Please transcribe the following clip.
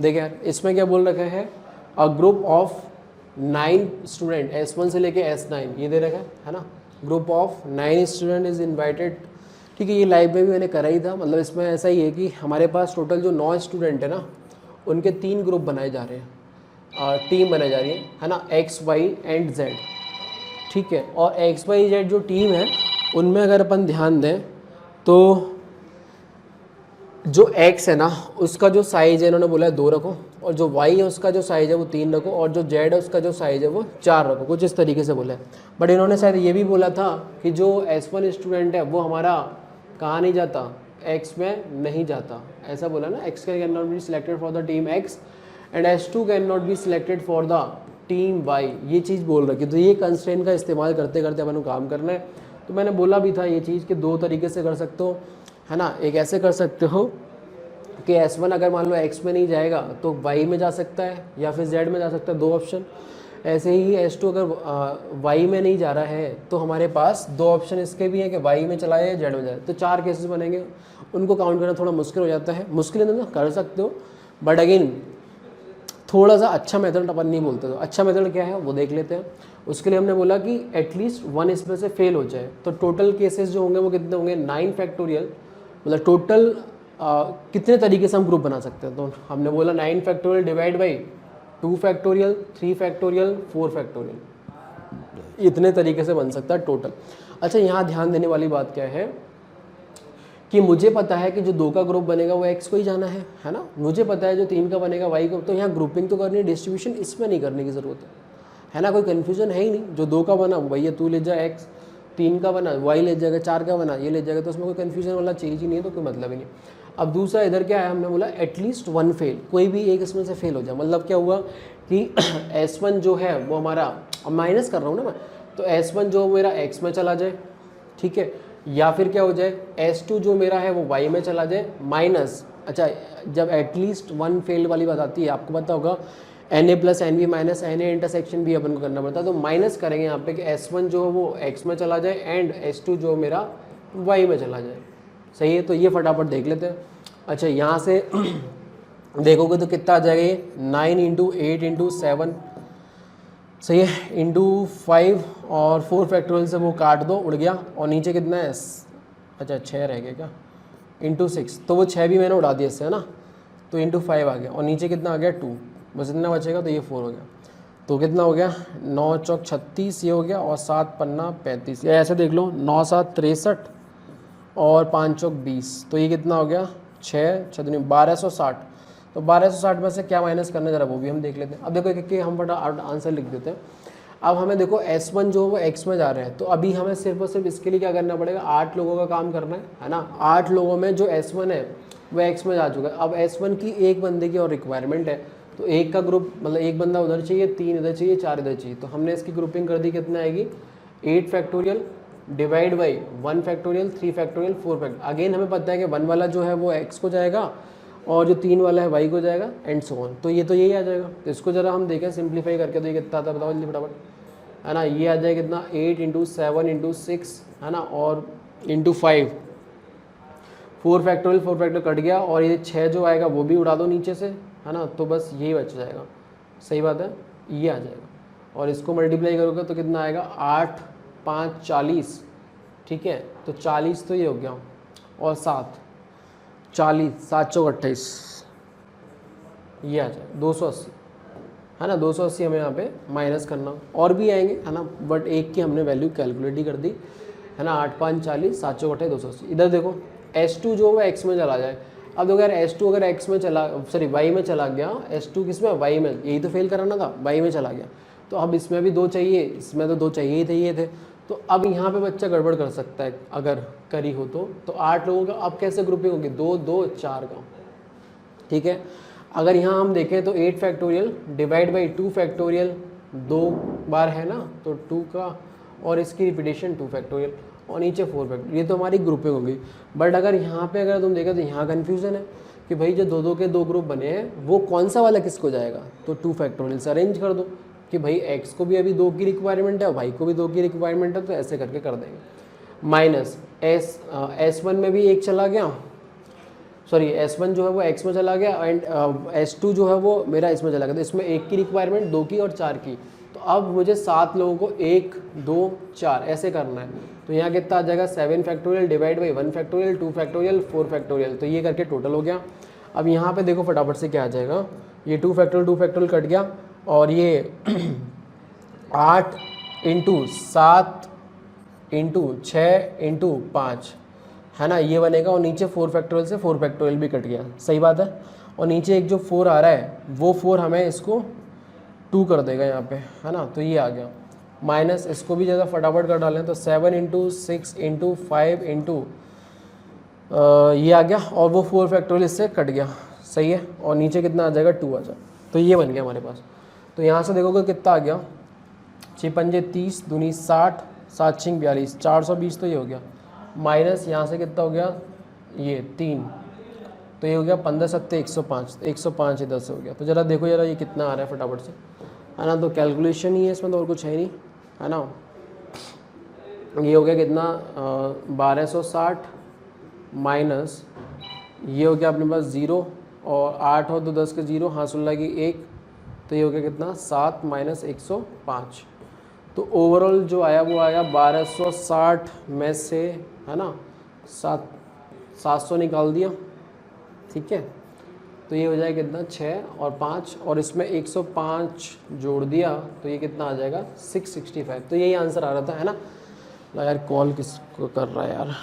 देखिए यार इसमें क्या बोल रखा है, a group of 9 student S1 से लेके S9 ये दे रखा है ना, group of 9 student is invited. ठीक है, ये लाइव में भी मैंने करा ही था, मतलब इसमें ऐसा ही है कि हमारे पास टोटल जो 9 स्टूडेंट है ना, उनके 3 ग्रुप बनाए जा रहे हैं, टीम बनाई जा रही है ना, X Y एंड Z। ठीक है, और X Y Z जो टीम है उनमें अगर अपन ध्यान दें तो जो X है ना उसका जो साइज़ है इन्होंने बोला है 2 रखो, और जो Y है उसका जो साइज़ है वो 3 रखो, और जो Z है उसका जो साइज़ है वो 4 रखो, कुछ इस तरीके से बोला है। बट इन्होंने शायद ये भी बोला था कि जो S1 स्टूडेंट है वो हमारा कहाँ नहीं जाता, X में नहीं जाता, ऐसा बोला ना, X can not be selected for the team X and S2 can not be selected for the team Y, ये चीज़ बोल रखी। तो ये कंस्ट्रेंट का इस्तेमाल करते करते अपन को काम करना है। तो मैंने बोला भी था ये चीज़ कि 2 तरीके से कर सकते हो, है ना। एक ऐसे कर सकते हो कि S1 अगर मान लो X में नहीं जाएगा तो Y में जा सकता है या फिर Z में जा सकता है, 2 ऑप्शन। ऐसे ही S2 अगर Y में नहीं जा रहा है तो हमारे पास 2 ऑप्शन इसके भी हैं कि Y में चला जाए, Z में जाए। तो 4 केसेस बनेंगे, उनको काउंट करना थोड़ा मुश्किल हो जाता है, मुश्किल है ना, कर सकते हो बट अगेन थोड़ा सा अच्छा मेथड अपन नहीं बोलते। तो अच्छा मेथड क्या है वो देख लेते हैं। उसके लिए हमने बोला कि एटलीस्ट 1 इसमें से फेल हो जाए। तो टोटल केसेस जो होंगे वो कितने होंगे, 9 फैक्टोरियल, मतलब टोटल कितने तरीके से हम ग्रुप बना सकते हैं। तो हमने बोला 9 factorial divide by 2 factorial, 3 factorial, 4 factorial, इतने तरीके से बन सकता है टोटल। अच्छा, यहाँ ध्यान देने वाली बात क्या है कि मुझे पता है कि जो 2 का ग्रुप बनेगा वो X को ही जाना है ना। मुझे पता है जो 3 का बनेगा Y को। तो यहाँ ग्रुपिंग तो करनी है, डिस्ट्रीब्यूशन इसमें नहीं करने की ज़रूरत है ना। कोई कन्फ्यूजन है ही नहीं, जो 2 का बना भैया तू ले जा X, 3 का बना Y ले जाएगा, 4 का बना ये ले जाएगा। तो उसमें कोई कन्फ्यूजन वाला चीज़ ही नहीं है, तो कोई मतलब ही नहीं। अब दूसरा इधर क्या है, हमने बोला एटलीस्ट 1 फेल, कोई भी एक इसमें से फेल हो जाए। मतलब क्या हुआ कि S1 जो है वो हमारा, अब माइनस कर रहा हूँ ना मैं, तो S1 जो मेरा X में चला जाए, ठीक है, या फिर क्या हो जाए S2 जो मेरा है वो Y में चला जाए माइनस। अच्छा, जब एटलीस्ट 1 फेल वाली बात आती है, आपको पता होगा Na plus NB minus Na intersection भी अपन को करना पड़ता है। तो माइनस करेंगे यहाँ पे कि S1 जो है वो X में चला जाए एंड S2 जो मेरा Y में चला जाए। सही है, तो ये फटाफट देख लेते हैं। अच्छा, यहाँ से देखोगे तो कितना आ जाएगा ये, 9 इंटू 8 इंटू 7, सही है, इंटू 5 और 4 फैक्टोरियल से वो काट दो, उड़ गया। और नीचे कितना है, अच्छा 6 रह गया क्या, इंटू 6, तो वो 6 भी मैंने उड़ा दिया इससे, है ना। तो इंटू 5 आ गया, और नीचे कितना आ गया 2, बस इतना बचेगा। तो ये 4 हो गया। तो कितना हो गया, 9 चौक 36 ये हो गया, और 7 पन्ना 35, या ऐसे देख लो 9 7 63 और 5 चौक 20। तो ये कितना हो गया, 6 6 1260। तो 1260 में से क्या माइनस करना जरा वो भी हम देख लेते हैं। अब देखो एक हम बड़ा आंसर लिख देते हैं। अब हमें देखो S1 जो वो X में जा रहे हैं, तो अभी हमें सिर्फ और सिर्फ इसके लिए क्या करना पड़ेगा, 8 लोगों का काम करना है ना। 8 लोगों में जो S1 है वो X में जा चुका है। अब S1 की एक बंदे की और रिक्वायरमेंट है, तो एक का ग्रुप मतलब एक बंदा उधर चाहिए, 3 इधर चाहिए, 4 इधर चाहिए। तो हमने इसकी ग्रुपिंग कर दी, कितना आएगी 8 factorial divide by 1 factorial, 3 factorial, 4 factorial. Again हमें पता है कि 1 वाला जो है वो X को जाएगा और जो 3 वाला है Y को जाएगा एंड सो ऑन। तो ये तो यही आ जाएगा। तो इसको जरा हम देखें सिंप्लीफाई करके, तो ये कितना आता है बताओ जल्दी फटाफट, है ना। ये आ जाएगा कितना, 8 इंटू 7 इंटू 6, है ना, और इंटू 5, 4 फैक्टोरियल कट गया, और ये 6 जो आएगा वो भी उड़ा दो नीचे से, है ना। तो बस यही बच जाएगा, सही बात है, ये आ जाएगा। और इसको मल्टीप्लाई करोगे तो कितना आएगा, 8 5 40, ठीक है। तो 40 तो ये हो गया, और 7 40, 7 चौक 28, ये आ जाएगा 280, है ना। 280 हमें यहाँ पे माइनस करना, और भी आएंगे, है ना, बट एक की हमने वैल्यू कैलकुलेट ही कर दी, है ना। 8 5 40, 7 चौक 28, 280। इधर देखो S2 जो है X में चला जाए। अब देखो यार S2 अगर X में चला, सॉरी Y में चला गया, S2 किस में, Y में, यही तो फेल कराना था, Y में चला गया। तो अब इसमें भी 2 चाहिए, इसमें तो 2 चाहिए ही थे। तो अब यहाँ पे बच्चा गड़बड़ कर सकता है अगर करी हो तो 8 लोगों का अब कैसे ग्रुपिंग होगी, 2 2 4 का, ठीक है। अगर यहाँ हम देखें तो 8 फैक्टोरियल डिवाइड बाई 2 फैक्टोरियल 2 बार है ना, तो 2 का, और इसकी रिपीटेशन 2 फैक्टोरियल, और नीचे 4 फैक्टोरियल, ये तो हमारी ग्रुपिंग होगी। बट अगर यहाँ पे अगर तुम देखें तो यहाँ कन्फ्यूज़न है कि भाई जो 2 2 के 2 ग्रुप बने हैं वो कौन सा वाला किसको जाएगा। तो 2 फैक्टोरियल से अरेंज कर दो कि भाई X को भी अभी 2 की रिक्वायरमेंट है और Y को भी 2 की रिक्वायरमेंट है, तो ऐसे करके कर देंगे। माइनस S1 में भी 1 चला गया, सॉरी S1 जो है वो x में चला गया एंड S2 जो है वो मेरा इसमें चला गया। तो इसमें 1 की रिक्वायरमेंट, 2 की और 4 की। तो अब मुझे 7 लोगों को 1 2 4 ऐसे करना है। तो यहाँ कितना आ जाएगा 7 factorial divide by 1 factorial 2 factorial 4 factorial. तो ये करके टोटल हो गया। अब यहाँ पे देखो फटाफट से क्या आ जाएगा, ये 2 फैक्टोरियल कट गया और ये 8 इंटू 7 इंटू 6 इंटू 5 है ना, ये बनेगा। और नीचे 4 फैक्टोरियल से 4 फैक्टोरियल भी कट गया, सही बात है। और नीचे एक जो 4 आ रहा है वो 4 हमें इसको 2 कर देगा यहाँ पे, है ना। तो ये आ गया माइनस, इसको भी ज़्यादा फटाफट कर डालें तो 7 इंटू 6 इंटू 5 इंटू ये आ गया और वो 4 फैक्टोरियल इससे कट गया, सही है। और नीचे कितना आ जाएगा 2 आ जाए। तो ये बन गया हमारे पास। तो यहाँ से देखोगे कितना आ गया, 6 पंजे 30 दूनी 60 7 6 42 420। तो ये हो गया माइनस यहाँ से कितना हो गया ये 3, तो ये हो गया 15 सत्ते 105, 105 इधर से हो गया। तो ज़रा देखो ज़रा ये कितना आ रहा है फटाफट से, है ना। तो कैलकुलेशन ही है इसमें, तो और कुछ है नहीं, है ना। ये हो गया कितना 1260 माइनस ये हो गया अपने पास 0 और 8 हो तो 10 के 0, हाँ 16 की 1, तो ये हो गया कितना 7 माइनस 105। तो ओवरऑल जो आया वो आया 1260 में से, है ना, 700 निकाल दिया, ठीक है। तो ये हो जाएगा कितना 6 और 5 और इसमें 105 जोड़ दिया तो ये कितना आ जाएगा 665। तो यही आंसर आ रहा था, है ना। यार कॉल किसको कर रहा है यार।